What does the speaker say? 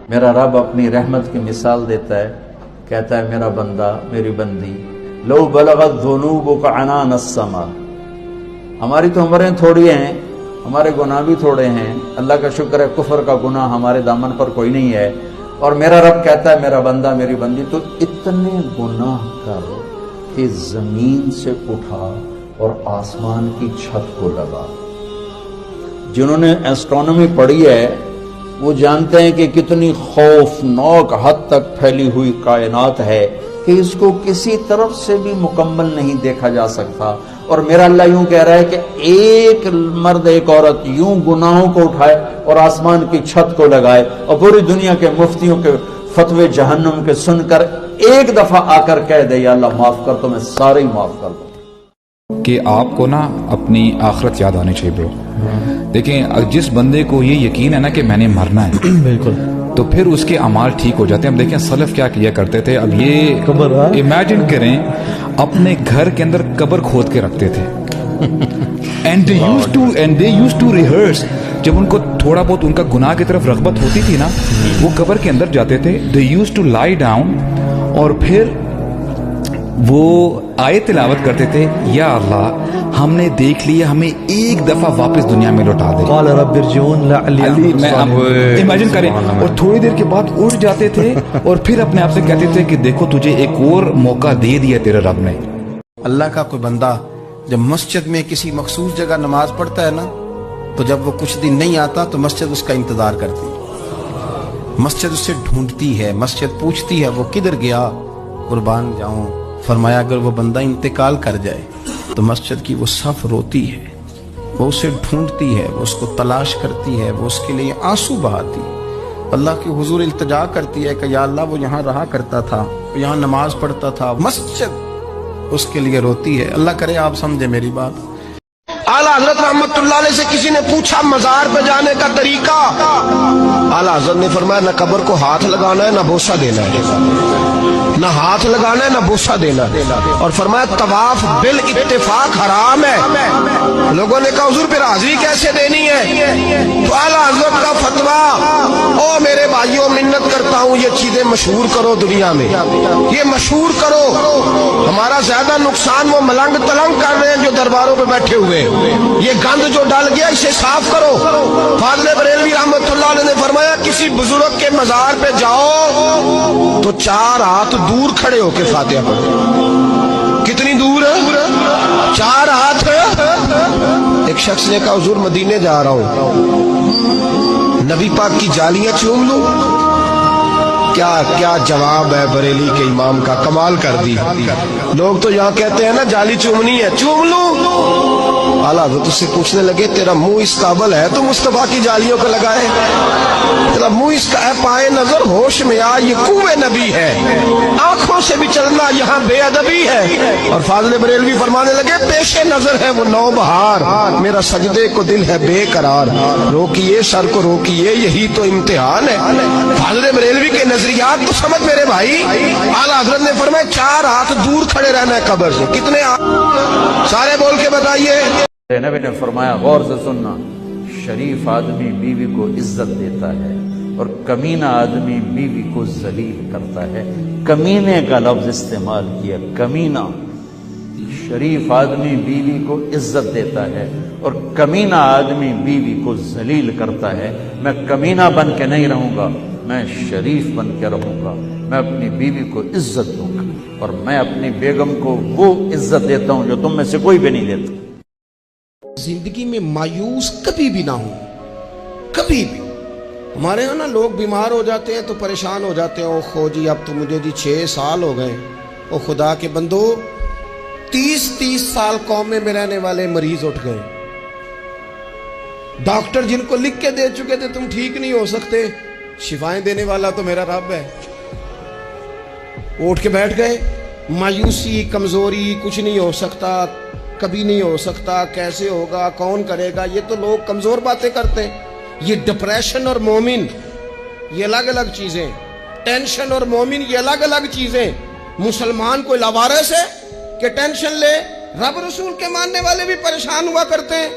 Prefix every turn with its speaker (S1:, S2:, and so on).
S1: मेरा रब अपनी रहमत की मिसाल देता है, कहता है मेरा बंदा मेरी बंदी लो बलगत ज़ुनूबुका अनान अस्समा। हमारी तो उम्रें थोड़ी हैं, हमारे गुनाह भी थोड़े हैं, अल्लाह का शुक्र है कुफर का गुनाह हमारे दामन पर कोई नहीं है। और मेरा रब कहता है मेरा बंदा मेरी बंदी तो इतने गुनाह कर कि जमीन से उठा और आसमान की छत को लगा। जिन्होंने एस्ट्रोनॉमी पढ़ी है वो जानते हैं कि कितनी खौफनाक हद तक फैली हुई कायनात है कि इसको किसी तरफ से भी मुकम्मल नहीं देखा जा सकता। और मेरा अल्लाह यूं कह रहा है कि एक मर्द एक औरत यूं गुनाहों को उठाए और आसमान की छत को लगाए और पूरी दुनिया के मुफ्तियों के फतवे जहन्नुम के सुनकर एक दफा आकर कह दे या अल्लाह माफ कर, तो मैं सारे ही माफ कर दूं।
S2: कि आपको ना अपनी आखिरत याद आनी चाहिए ब्रो। देखें जिस बंदे को ये यकीन है ना कि मैंने मरना है
S3: बिल्कुल,
S2: तो फिर उसके अमाल ठीक हो जाते हैं। अब देखें सलफ क्या किया करते थे, अब ये इमेजिन करें अपने घर के अंदर कब्र खोद के रखते थे and they used to rehearse. जब उनको थोड़ा बहुत उनका गुनाह की तरफ रग़बत होती थी ना, वो कब्र के अंदर जाते थे, they used to lie down और फिर वो आयत तिलावत करते थे, या अल्लाह हमने देख लिया, हमें एक दफा वापस दुनिया में लौटा दे। मैं अब इमेजिन करें, और थोड़ी देर के बाद उठ जाते थे और फिर अपने आप से कहते थे कि देखो तुझे एक और मौका दे दिया तेरे रब ने।
S4: अल्लाह का कोई बंदा जब मस्जिद में किसी मखसूस जगह नमाज पढ़ता है ना, तो जब वो कुछ दिन नहीं आता तो मस्जिद उसका इंतजार करती है, मस्जिद उससे ढूंढती है, मस्जिद पूछती है वो किधर गया, कुर्बान जाऊं। फरमाया अगर वो बंदा इंतकाल कर जाए तो मस्जिद की वो सफ रोती है, वो उसे ढूंढती है, वो उसको तलाश करती है, वो उसके लिए आंसू बहाती है, अल्लाह के हुजूर इल्तिजा करती है कि या अल्लाह वो यहाँ रहा करता था, वो यहाँ नमाज पढ़ता था, मस्जिद उसके लिए रोती है। अल्लाह करे आप समझे मेरी बात। आला हजरत रहमतुल्लाह अलैह से किसी ने पूछा मजार पे जाने का तरीका, आला हजरत ने फरमाया ना कब्र को हाथ लगाना है ना बोसा देना है, ना हाथ लगाना है ना बोसा देना है। और फरमाया तवाफ बिल इत्तेफाक हराम है। लोगों ने कहा हुजूर फिर हाजिरी कैसे देनी है? तो आला हजरत का फतवा, ओ मेरे भाइयों मिन्नत करता हूँ ये चीजें मशहूर करो दुनिया में, ये मशहूर करो। हमारा ज्यादा नुकसान वो मलंग तलंग कर रहे हैं जो दरबारों पे बैठे हुए, ये गंद जो डाल गया इसे साफ करो। फाज़िल बरेलवी रहमतुल्लाह अलैह ने फरमाया किसी बुजुर्ग के मजार पे जाओ तो 4 हाथ दूर खड़े होके फातिहा पढ़ो। कितनी दूर है? 4 हाथ। एक शख्स ने कहा हुजूर मदीने जा रहा हूं, नबी पाक की जालियां चूम लूं? क्या क्या जवाब है बरेली के इमाम का, कमाल कर दी। लोग तो यहाँ कहते हैं ना जाली चूमनी है, चूम लूं? आला हज़रत उससे पूछने लगे तेरा मुंह इस काबल है तो मुस्तफा की जालियों को लगाए? तेरा मुंह इसका है, पाए नजर होश में आ, ये कुएं नबी है, आंखों से भी चलना यहाँ बेअदबी है। और फाज़िल बरेलवी फरमाने लगे पेशे नजर है वो नौबहार, मेरा सजदे को दिल है बेकरार, रोकिए सर को रोकिए यही तो इम्तिहान है। फाज़िल बरेलवी के नजरियात तो समझ मेरे भाई। आला हज़रत ने फरमाया 4 हाथ दूर खड़े रहना है कब्र से। कितने सारे बोल के बताइए।
S1: नबी ने फरमाया गौर से सुनना, शरीफ आदमी बीवी को इज्जत देता है और कमीना आदमी बीवी को जलील करता है। कमीने का लफ्ज इस्तेमाल किया, कमीना। शरीफ आदमी बीवी को इज्जत देता है और कमीना आदमी बीवी को जलील करता है। मैं कमीना बन के नहीं रहूंगा, मैं शरीफ बन के रहूंगा, मैं अपनी बीवी को इज्जत दूंगा और मैं अपनी बेगम को वो इज्जत देता हूं जो तुम में से कोई भी नहीं देता।
S4: जिंदगी में मायूस कभी भी ना हो, कभी भी। हमारे यहाँ ना लोग बीमार हो जाते हैं तो परेशान हो जाते हैं, ओ खो जी अब तो मुझे जी 6 साल हो गए। ओ खुदा के बंदो 30-30 साल कौमे में रहने वाले मरीज उठ गए, डॉक्टर जिनको लिख के दे चुके थे तुम ठीक नहीं हो सकते, शिफाएं देने वाला तो मेरा रब है, उठ के बैठ गए। मायूसी, कमजोरी, कुछ नहीं हो सकता, कभी नहीं हो सकता, कैसे होगा, कौन करेगा, ये तो लोग कमजोर बातें करते हैं। ये डिप्रेशन और मोमिन ये अलग अलग चीजें, टेंशन और मोमिन ये अलग अलग चीजें। मुसलमान कोई लवारिस है कि टेंशन ले? रब रसूल के मानने वाले भी परेशान हुआ करते हैं।